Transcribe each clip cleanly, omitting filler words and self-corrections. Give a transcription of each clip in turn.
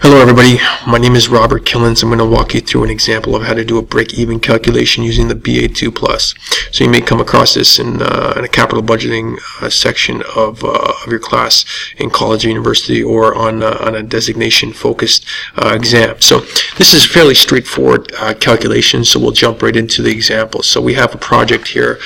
Hello everybody, my name is Robert Killens. I'm going to walk you through an example of how to do a break-even calculation using the BAII Plus. So you may come across this in a capital budgeting section of your class in college or university, or on a designation-focused exam. So this is a fairly straightforward calculation, so we'll jump right into the example. So we have a project here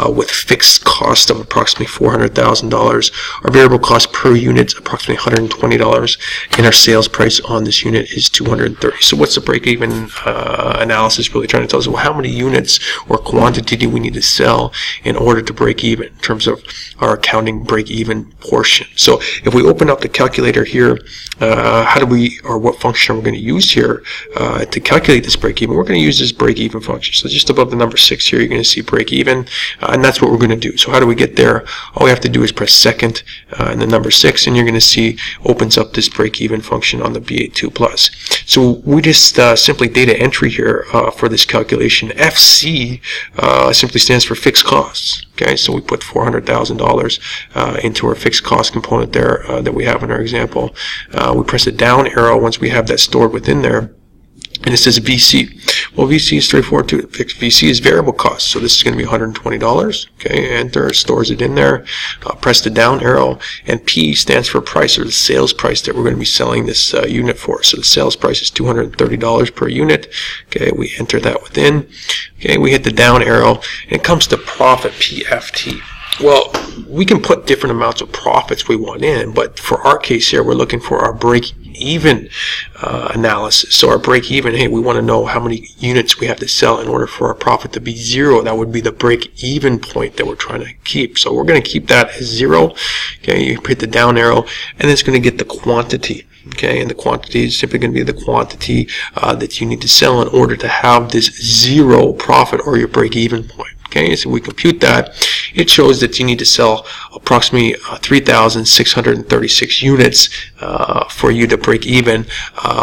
with fixed cost of approximately $400,000. Our variable cost per unit is approximately $120, and our sales price on this unit is $230. So what's the break-even analysis really trying to tell us? Well, how many units or quantity do we need to sell in order to break even in terms of our accounting break-even portion? So if we open up the calculator here, how do we, or what function are we going to use here to calculate this break-even? We're going to use this break-even function. So just above the number 6 here, you're going to see break-even, and that's what we're going to do. So how do we get there? All we have to do is press second and the number 6, and you're going to see opens up this break-even function on the BAII Plus. So we just simply data entry here for this calculation. FC simply stands for fixed costs. Okay, so we put $400,000 into our fixed cost component there that we have in our example. We press the down arrow once we have that stored within there, and it says VC. Well, VC is straightforward too. VC is variable cost, so this is going to be $120. Okay, enter, stores it in there. Press the down arrow, and P stands for price, or the sales price that we're going to be selling this unit for. So the sales price is $230 per unit. Okay, we enter that within. Okay, we hit the down arrow, and it comes to profit, PFT. Well, we can put different amounts of profits we want in, but for our case here, we're looking for our break-even analysis. So our break-even, hey, we want to know how many units we have to sell in order for our profit to be 0. That would be the break-even point that we're trying to keep. So we're going to keep that as 0. Okay, you hit the down arrow, and it's going to get the quantity. Okay, and the quantity is simply going to be the quantity that you need to sell in order to have this 0 profit, or your break-even point. Okay, so we compute that. It shows that you need to sell approximately 3,636 units for you to break even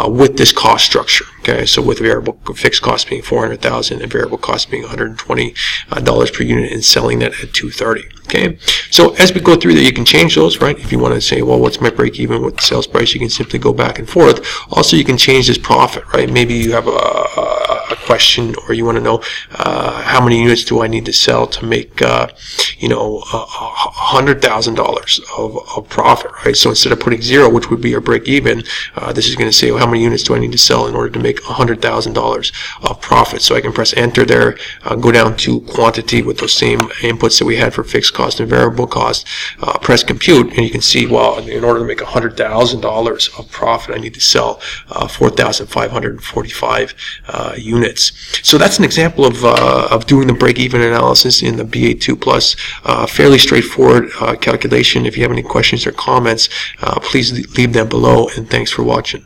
with this cost structure. Okay, so with variable fixed cost being $400,000 and variable cost being $120 per unit, and selling that at $230. Okay, so as we go through that, you can change those, right? If you want to say, well, what's my break even with the sales price, you can simply go back and forth. Also, you can change this profit, right? Maybe you have a question, or you want to know how many units do I need to sell to make $100,000 of profit, right? So instead of putting 0, which would be your break even, this is going to say, well, how many units do I need to sell in order to make $100,000 of profit? So I can press enter there, go down to quantity with those same inputs that we had for fixed cost and variable cost, press compute, and you can see, well, in order to make $100,000 of profit, I need to sell 4,545 units. So that's an example of doing the break-even analysis in the BAII Plus. Fairly straightforward calculation. If you have any questions or comments, please leave them below, and thanks for watching.